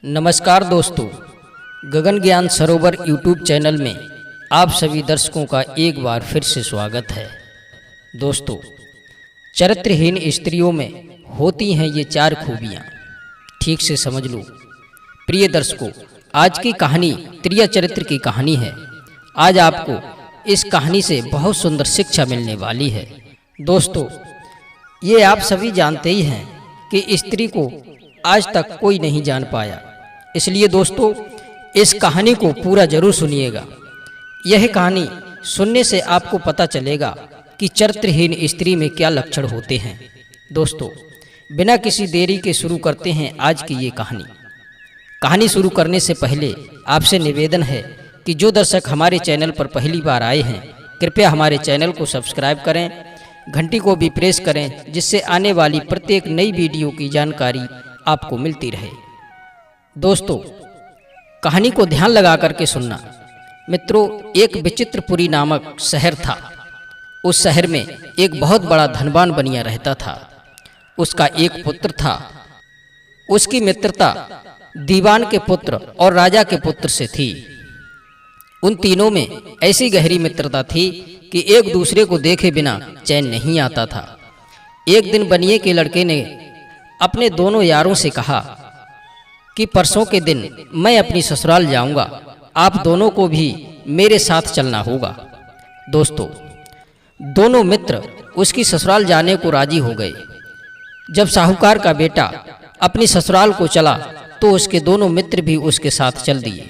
नमस्कार दोस्तों, गगन ज्ञान सरोवर यूट्यूब चैनल में आप सभी दर्शकों का एक बार फिर से स्वागत है। दोस्तों, चरित्रहीन स्त्रियों में होती हैं ये चार खूबियाँ, ठीक से समझ लो। प्रिय दर्शकों, आज की कहानी त्रिया चरित्र की कहानी है। आज आपको इस कहानी से बहुत सुंदर शिक्षा मिलने वाली है। दोस्तों, ये आप सभी जानते ही हैं कि स्त्री को आज तक कोई नहीं जान पाया, इसलिए दोस्तों इस कहानी को पूरा जरूर सुनिएगा। यह कहानी सुनने से आपको पता चलेगा कि चरित्रहीन स्त्री में क्या लक्षण होते हैं। दोस्तों, बिना किसी देरी के शुरू करते हैं आज की ये कहानी। कहानी शुरू करने से पहले आपसे निवेदन है कि जो दर्शक हमारे चैनल पर पहली बार आए हैं, कृपया हमारे चैनल को सब्सक्राइब करें, घंटी को भी प्रेस करें, जिससे आने वाली प्रत्येक नई वीडियो की जानकारी आपको मिलती रहे। दोस्तों, कहानी को ध्यान लगा करके सुनना। मित्रों, एक विचित्रपुरी नामक शहर था। उस शहर में एक बहुत बड़ा धनवान बनिया रहता था। उसका एक पुत्र था। उसकी मित्रता दीवान के पुत्र और राजा के पुत्र से थी। उन तीनों में ऐसी गहरी मित्रता थी कि एक दूसरे को देखे बिना चैन नहीं आता था। एक दिन बनिए के लड़के ने अपने दोनों यारों से कहा कि परसों के दिन मैं अपनी ससुराल जाऊंगा, आप दोनों को भी मेरे साथ चलना होगा। दोस्तों, दोनों मित्र उसकी ससुराल जाने को राजी हो गए। जब साहूकार का बेटा अपनी ससुराल को चला तो उसके दोनों मित्र भी उसके साथ चल दिए।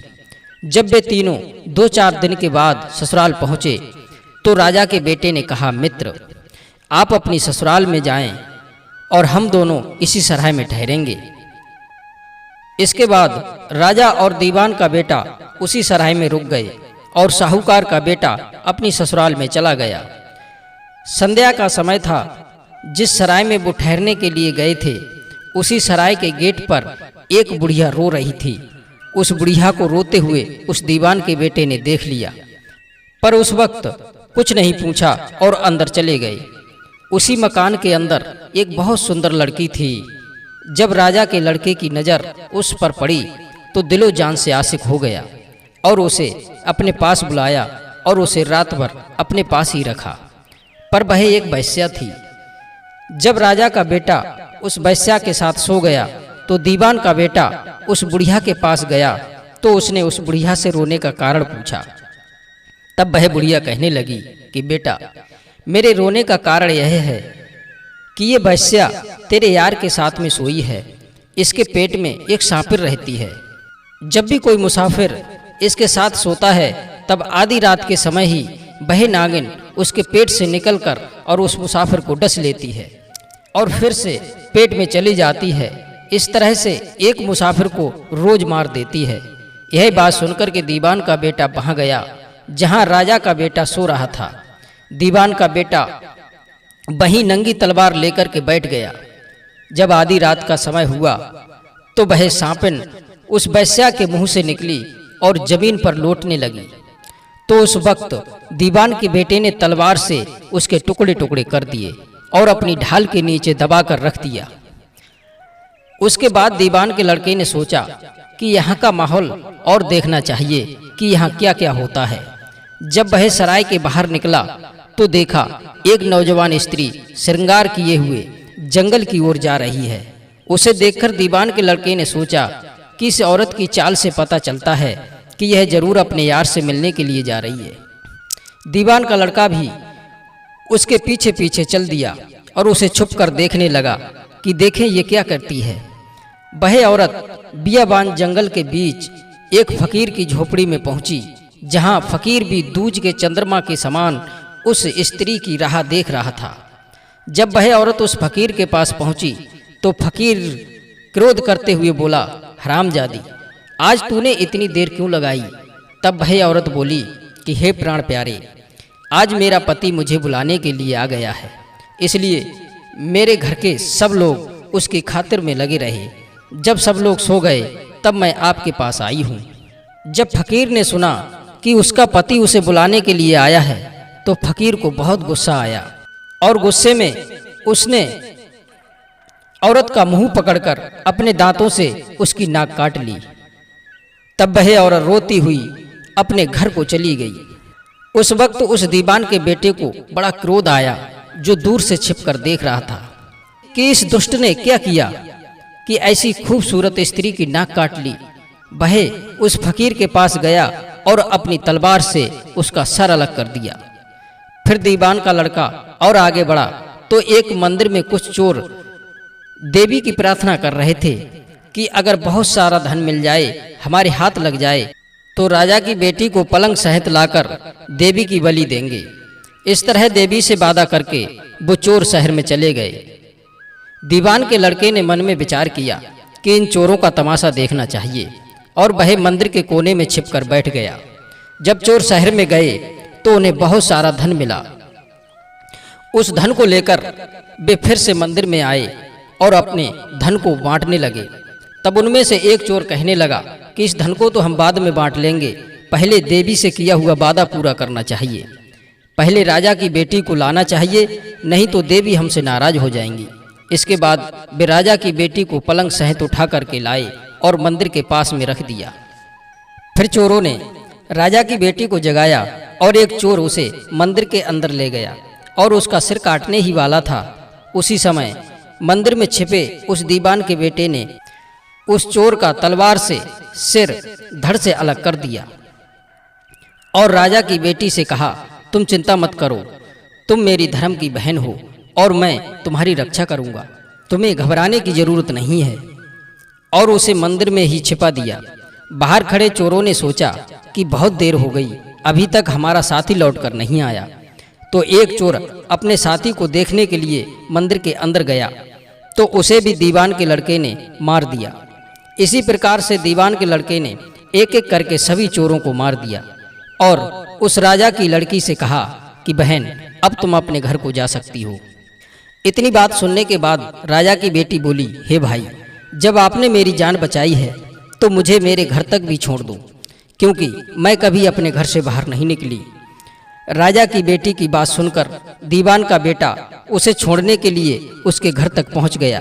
जब वे तीनों 2-4 दिन के बाद ससुराल पहुँचे तो राजा के बेटे ने कहा, मित्र आप अपनी ससुराल में जाएं और हम दोनों इसी सराय में ठहरेंगे। इसके बाद राजा और दीवान का बेटा उसी सराय में रुक गए और साहूकार का बेटा अपनी ससुराल में चला गया। संध्या का समय था। जिस सराय में वो ठहरने के लिए गए थे, उसी सराय के गेट पर एक बुढ़िया रो रही थी। उस बुढ़िया को रोते हुए उस दीवान के बेटे ने देख लिया, पर उस वक्त कुछ नहीं पूछा और अंदर चले गए। उसी मकान के अंदर एक बहुत सुंदर लड़की थी। जब राजा के लड़के की नज़र उस पर पड़ी तो दिलो जान से आशिक हो गया और उसे अपने पास बुलाया और उसे रात भर अपने पास ही रखा। पर वह एक वैश्या थी। जब राजा का बेटा उस वैश्या के साथ सो गया तो दीवान का बेटा उस बुढ़िया के पास गया तो उसने उस बुढ़िया से रोने का कारण पूछा। तब वह बुढ़िया कहने लगी कि बेटा, मेरे रोने का कारण यह है कि ये वैश्या तेरे यार के साथ में सोई है। इसके पेट में एक सांपिर रहती है। जब भी कोई मुसाफिर इसके साथ सोता है तब आधी रात के समय ही वह नागिन उसके पेट से निकलकर और उस मुसाफिर को डस लेती है और फिर से पेट में चली जाती है। इस तरह से एक मुसाफिर को रोज मार देती है। यह बात सुनकर के दीवान का बेटा वहां गया जहां राजा का बेटा सो रहा था। दीवान का बेटा वहीं नंगी तलवार लेकर के बैठ गया। जब आधी रात का समय हुआ तो वह सांपिन उस वैश्या के मुंह से निकली और जमीन पर लौटने लगी। तो उस वक्त दीवान के बेटे ने तलवार से उसके टुकड़े टुकड़े कर दिए और अपनी ढाल के नीचे दबाकर रख दिया। उसके बाद दीवान के लड़के ने सोचा कि यहाँ का माहौल और देखना चाहिए कि यहाँ क्या क्या होता है। जब वह सराय के बाहर निकला तो देखा एक नौजवान स्त्री श्रृंगार किए हुए जंगल की ओर जा रही है। उसे देखकर दीवान के लड़के ने सोचा कि इस औरत की चाल से पता चलता है कि यह जरूर अपने यार से मिलने के लिए जा रही है। दीवान का लड़का भी उसके पीछे पीछे चल दिया और उसे छुप कर देखने लगा कि देखें ये क्या करती है। वह औरत बियाबान जंगल के बीच एक फकीर की झोपड़ी में पहुंची, जहां फकीर भी दूज के चंद्रमा के समान उस स्त्री की राह देख रहा था। जब वह औरत उस फकीर के पास पहुंची तो फकीर क्रोध करते हुए बोला, हरामजादी, आज तूने इतनी देर क्यों लगाई? तब वह औरत बोली कि हे प्राण प्यारे, आज मेरा पति मुझे बुलाने के लिए आ गया है, इसलिए मेरे घर के सब लोग उसकी खातिर में लगे रहे। जब सब लोग सो गए तब मैं आपके पास आई हूँ। जब फकीर ने सुना कि उसका पति उसे बुलाने के लिए आया है तो फकीर को बहुत गुस्सा आया और गुस्से में उसने औरत का मुंह पकड़कर अपने दांतों से उसकी नाक काट ली। तब वह औरत रोती हुई अपने घर को चली गई। उस वक्त उस दीवान के बेटे को बड़ा क्रोध आया, जो दूर से छिपकर देख रहा था कि इस दुष्ट ने क्या किया कि ऐसी खूबसूरत स्त्री की नाक काट ली। वह उस फकीर के पास गया और अपनी तलवार से उसका सर अलग कर दिया। फिर दीवान का लड़का और आगे बढ़ा तो एक मंदिर में कुछ चोर देवी की प्रार्थना कर रहे थे कि अगर बहुत सारा धन मिल जाए, हमारे हाथ लग जाए, तो राजा की बेटी को पलंग सहित लाकर देवी की बलि देंगे। इस तरह देवी से वादा करके वो चोर शहर में चले गए। दीवान के लड़के ने मन में विचार किया कि इन चोरों का तमाशा देखना चाहिए, और वह मंदिर के कोने में छिपकर बैठ गया। जब चोर शहर में गए तो उन्हें बहुत सारा धन मिला। उस धन को लेकर वे फिर से मंदिर में आए और अपने धन को बांटने लगे। तब उनमें से एक चोर कहने लगा कि इस धन को तो हम बाद में बांट लेंगे, पहले देवी से किया हुआ वादा पूरा करना चाहिए। पहले राजा की बेटी को लाना चाहिए, नहीं तो देवी हमसे नाराज हो जाएंगी। इसके बाद वे राजा की बेटी को पलंग सहित उठा करके लाए और मंदिर के पास में रख दिया। फिर चोरों ने राजा की बेटी को जगाया और एक चोर उसे मंदिर के अंदर ले गया और उसका सिर काटने ही वाला था। उसी समय मंदिर में छिपे उस दीवान के बेटे ने उस चोर का तलवार से सिर धड़ से अलग कर दिया और राजा की बेटी से कहा, तुम चिंता मत करो, तुम मेरी धर्म की बहन हो और मैं तुम्हारी रक्षा करूंगा, तुम्हें घबराने की जरूरत नहीं है। और उसे मंदिर में ही छिपा दिया। बाहर खड़े चोरों ने सोचा कि बहुत देर हो गई, अभी तक हमारा साथी लौटकर नहीं आया। तो एक चोर अपने साथी को देखने के लिए मंदिर के अंदर गया, तो उसे भी दीवान के लड़के ने मार दिया। इसी प्रकार से दीवान के लड़के ने एक एक करके सभी चोरों को मार दिया और उस राजा की लड़की से कहा कि बहन, अब तुम अपने घर को जा सकती हो। इतनी बात सुनने के बाद राजा की बेटी बोली, हे भाई, जब आपने मेरी जान बचाई है तो मुझे मेरे घर तक भी छोड़ दो, क्योंकि मैं कभी अपने घर से बाहर नहीं निकली। राजा की बेटी की बात सुनकर दीवान का बेटा उसे छोड़ने के लिए उसके घर तक पहुंच गया,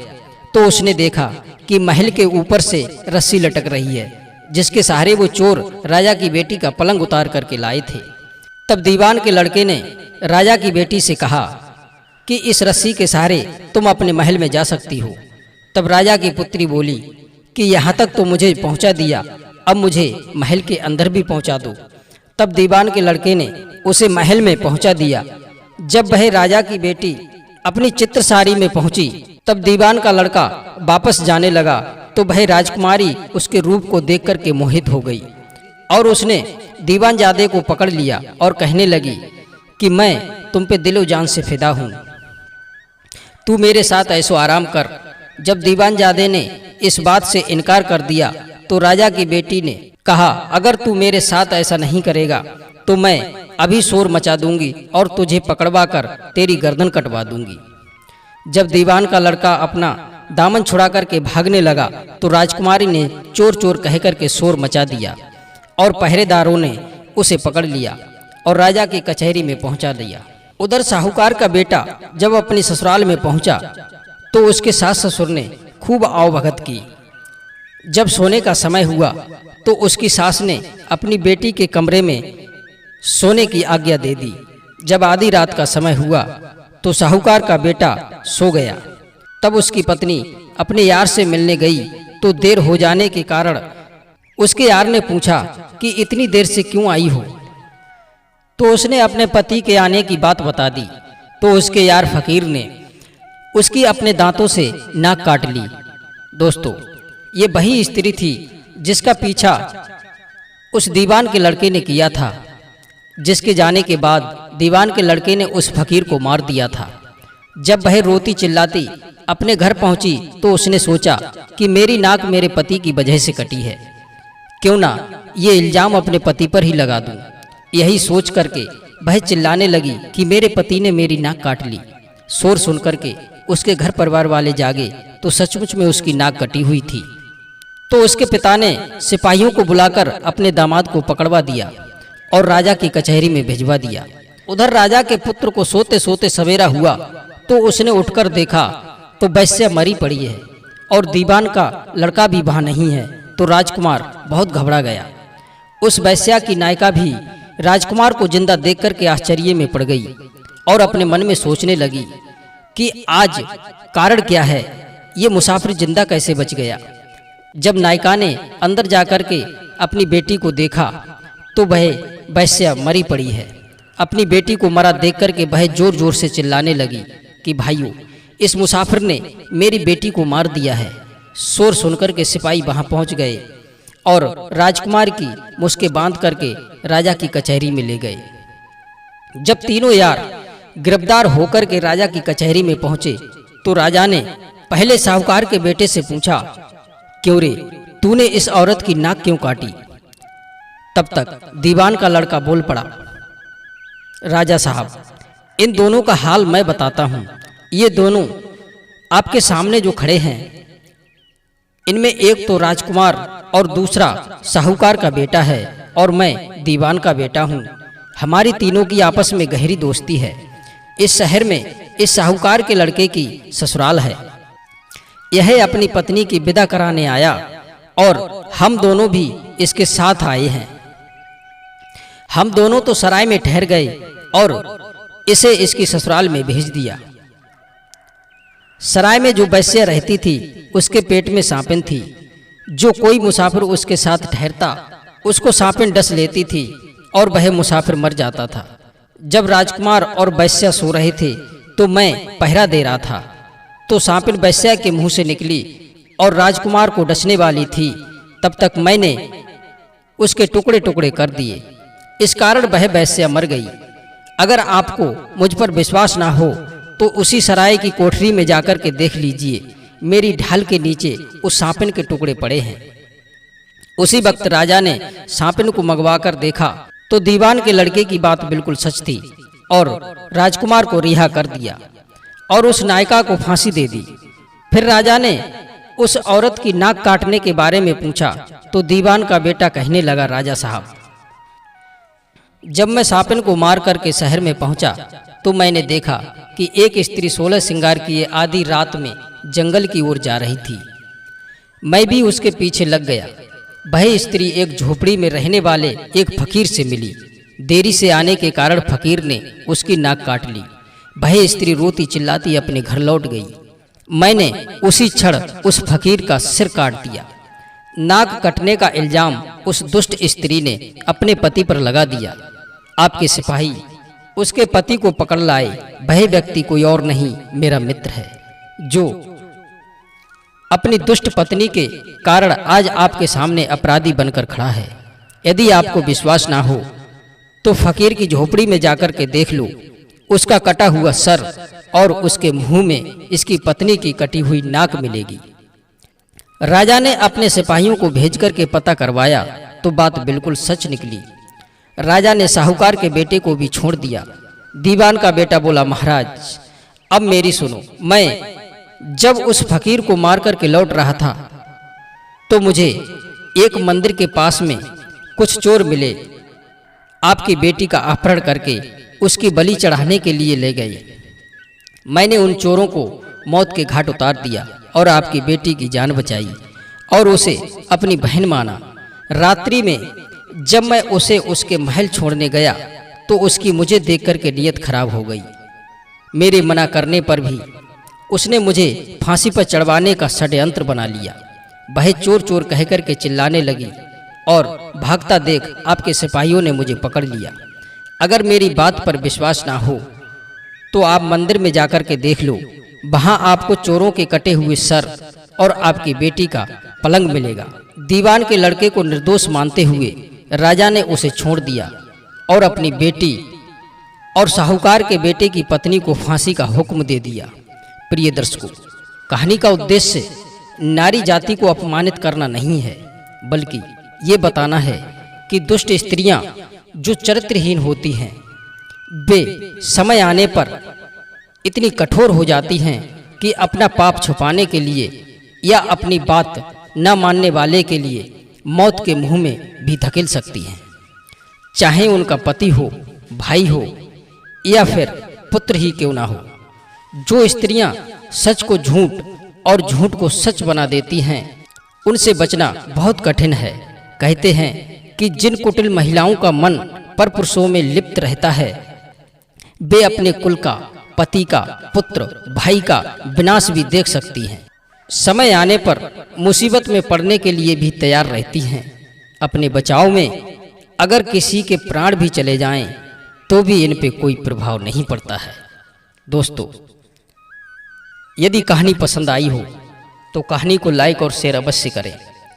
तो उसने देखा कि महल के ऊपर से रस्सी लटक रही है, जिसके सहारे वो चोर राजा की बेटी का पलंग उतार करके लाए थे। तब दीवान के लड़के ने राजा की बेटी से कहा कि इस रस्सी के सहारे तुम अपने महल में जा सकती हो। तब राजा की पुत्री बोली कि यहाँ तक तो मुझे पहुँचा दिया, अब मुझे महल के अंदर भी पहुँचा दो। तब दीवान के लड़के ने उसे महल में पहुँचा दिया। जब वह राजा की बेटी अपनी चित्र साड़ी में पहुँची, तब दीवान का लड़का वापस जाने लगा, तो वह राजकुमारी उसके रूप को देख करके मोहित हो गई और उसने दीवानजादे को पकड़ लिया और कहने लगी कि मैं तुम पे दिलो जान से फिदा हूँ, तू मेरे साथ ऐसो आराम कर। जब दीवानजादे ने इस बात से इनकार कर दिया तो राजा की बेटी ने कहा, अगर तू मेरे साथ ऐसा नहीं करेगा तो मैं अभी शोर मचा दूंगी और तुझे पकड़वा कर तेरी गर्दन कटवा दूंगी। जब दीवान का लड़का अपना दामन छुड़ा करके भागने लगा तो राजकुमारी ने चोर चोर कह करके शोर मचा दिया और पहरेदारों ने उसे पकड़ लिया और राजा की कचहरी में पहुंचा दिया। उधर साहूकार का बेटा जब अपने ससुराल में पहुंचा तो उसके सास ससुर ने खूब आवभगत की। जब सोने का समय हुआ तो उसकी सास ने अपनी बेटी के कमरे में सोने की आज्ञा दे दी। जब आधी रात का समय हुआ तो साहूकार का बेटा सो गया। तब उसकी पत्नी अपने यार से मिलने गई तो देर हो जाने के कारण उसके यार ने पूछा कि इतनी देर से क्यों आई हो। तो उसने अपने पति के आने की बात बता दी। तो उसके यार फकीर ने उसकी अपने दांतों से नाक काट ली। दोस्तों, ये वही स्त्री थी जिसका पीछा उस दीवान के लड़के ने किया था, जिसके जाने के बाद दीवान के लड़के ने उस फकीर को मार दिया था। जब वह रोती चिल्लाती अपने घर पहुंची तो उसने सोचा कि मेरी नाक मेरे पति की वजह से कटी है, क्यों ना ये इल्जाम अपने पति पर ही लगा दूं। यही सोच करके वह चिल्लाने लगी कि मेरे पति ने मेरी नाक काट ली। शोर सुन करके उसके घर परिवार वाले जागे तो सचमुच में उसकी नाक कटी हुई थी। तो उसके पिता ने सिपाहियों को बुलाकर अपने दामाद को पकड़वा दिया और राजा की कचहरी में भिजवा दिया। उधर राजा के पुत्र को सोते सोते सवेरा हुआ तो उसने उठकर देखा तो वैश्या मरी पड़ी है और दीवान का लड़का भी वहाँ नहीं है। तो राजकुमार बहुत घबरा गया। उस वैश्या की नायिका भी राजकुमार को जिंदा देख करके आश्चर्य में पड़ गई और अपने मन में सोचने लगी कि आज कारण क्या है, ये मुसाफिर जिंदा कैसे बच गया। जब नायिका ने अंदर जाकर के अपनी बेटी को देखा तो वह वैश्या मरी पड़ी है। अपनी बेटी को मरा देख करके वह जोर जोर से चिल्लाने लगी कि भाइयों, इस मुसाफिर ने मेरी बेटी को मार दिया है। शोर सुनकर के सिपाही वहां पहुंच गए और राजकुमार की मुश्कें बांध करके राजा की कचहरी में ले गए। जब तीनों यार गिरफ्तार होकर के राजा की कचहरी में पहुंचे तो राजा ने पहले साहूकार के बेटे से पूछा, क्यों रे, तूने इस औरत की नाक क्यों काटी? तब तक दीवान का लड़का बोल पड़ा, राजा साहब, इन दोनों का हाल मैं बताता हूँ। ये दोनों आपके सामने जो खड़े हैं, इनमें एक तो राजकुमार और दूसरा साहूकार का बेटा है और मैं दीवान का बेटा हूँ। हमारी तीनों की आपस में गहरी दोस्ती है। इस शहर में इस साहूकार के लड़के की ससुराल है। यह अपनी पत्नी की विदा कराने आया और हम दोनों भी इसके साथ आए हैं। हम दोनों तो सराय में ठहर गए और इसे इसकी ससुराल में भेज दिया। सराय में जो वैश्या रहती थी उसके पेट में सांपिन थी। जो कोई मुसाफिर उसके साथ ठहरता उसको सांपिन डस लेती थी और वह मुसाफिर मर जाता था। जब राजकुमार और वैश्या सो रहे थे तो मैं पहरा दे रहा था, तो सांपिन वैश्या के मुंह से निकली और राजकुमार को डसने वाली थी। तब तक मैंने उसके टुकड़े टुकड़े कर दिए। इस कारण वह वैश्या मर गई। अगर आपको मुझ पर विश्वास ना हो तो उसी सराय की कोठरी में जाकर के देख लीजिए, मेरी ढाल के नीचे उस सांपिन के टुकड़े पड़े हैं। उसी वक्त राजा ने सांपिन को मंगवा कर देखा तो दीवान के लड़के की बात बिल्कुल सच थी और राजकुमार को रिहा कर दिया और उस नायिका को फांसी दे दी। फिर राजा ने उस औरत की नाक काटने के बारे में पूछा तो दीवान का बेटा कहने लगा, राजा साहब, जब मैं सांपिन को मार करके शहर में पहुंचा तो मैंने देखा कि एक स्त्री 16 श्रृंगार किए आधी रात में जंगल की ओर जा रही थी। मैं भी उसके पीछे लग गया। वह स्त्री एक झोपड़ी में रहने वाले एक फकीर से मिली। देरी से आने के कारण फकीर ने उसकी नाक काट ली। वह स्त्री रोती चिल्लाती अपने घर लौट गई। मैंने उसी क्षण उस फकीर का सिर काट दिया। नाक कटने का इल्जाम उस दुष्ट स्त्री ने अपने पति पर लगा दिया। आपके सिपाही उसके पति को पकड़ लाए। वह व्यक्ति कोई और नहीं, मेरा मित्र है, जो अपनी दुष्ट पत्नी के कारण आज आपके सामने अपराधी बनकर खड़ा है। यदि आपको विश्वास ना हो तो फकीर की झोपड़ी में जाकर के देख लो। उसका कटा हुआ सर और उसके मुंह में इसकी पत्नी की कटी हुई नाक मिलेगी। राजा ने अपने सिपाहियों को भेज करके पता करवाया तो बात बिल्कुल सच निकली। राजा ने साहूकार के बेटे को भी छोड़ दिया। दीवान का बेटा बोला, महाराज, अब मेरी सुनो। मैं जब उस फकीर को मार करके लौट रहा था तो मुझे एक मंदिर के पास में कुछ चोर मिले। आपकी बेटी का अपहरण करके उसकी बलि चढ़ाने के लिए ले गए। मैंने उन चोरों को मौत के घाट उतार दिया और आपकी बेटी की जान बचाई और उसे अपनी बहन माना। रात्रि में जब मैं उसे उसके महल छोड़ने गया तो उसकी मुझे देख करके नीयत खराब हो गई। मेरे मना करने पर भी उसने मुझे फांसी पर चढ़वाने का षड्यंत्र बना लिया। वह चोर चोर कह करके चिल्लाने लगी और भागता देख आपके सिपाहियों ने मुझे पकड़ लिया। अगर मेरी बात पर विश्वास ना हो तो आप मंदिर में जाकर के देख लो। वहां आपको चोरों के कटे हुए सर और आपकी बेटी का पलंग मिलेगा। दीवान के लड़के को निर्दोष मानते हुए राजा ने उसे छोड़ दिया और अपनी बेटी और साहूकार के बेटे की पत्नी को फांसी का हुक्म दे दिया। प्रिय दर्शकों, कहानी का उद्देश्य नारी जाति को अपमानित करना नहीं है, बल्कि ये बताना है कि दुष्ट स्त्रियां जो चरित्रहीन होती हैं, वे समय आने पर इतनी कठोर हो जाती हैं कि अपना पाप छुपाने के लिए या अपनी बात न मानने वाले के लिए मौत के मुंह में भी धकेल सकती हैं। चाहे उनका पति हो, भाई हो या फिर पुत्र ही क्यों ना हो। जो स्त्रियां सच को झूठ और झूठ को सच बना देती हैं, उनसे बचना बहुत कठिन है। कहते हैं कि जिन कुटिल महिलाओं का मन परपुरुषों में लिप्त रहता है, वे अपने कुल का, पति का, पुत्र, भाई का विनाश भी देख सकती हैं। समय आने पर मुसीबत में पड़ने के लिए भी तैयार रहती हैं। अपने बचाव में अगर किसी के प्राण भी चले जाएं, तो भी इन पे कोई प्रभाव नहीं पड़ता है। दोस्तों, यदि कहानी पसंद आई हो तो कहानी को लाइक और शेयर अवश्य करें।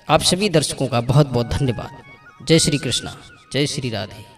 आप सभी दर्शकों का बहुत बहुत धन्यवाद। जय श्री कृष्णा, जय श्री राधे।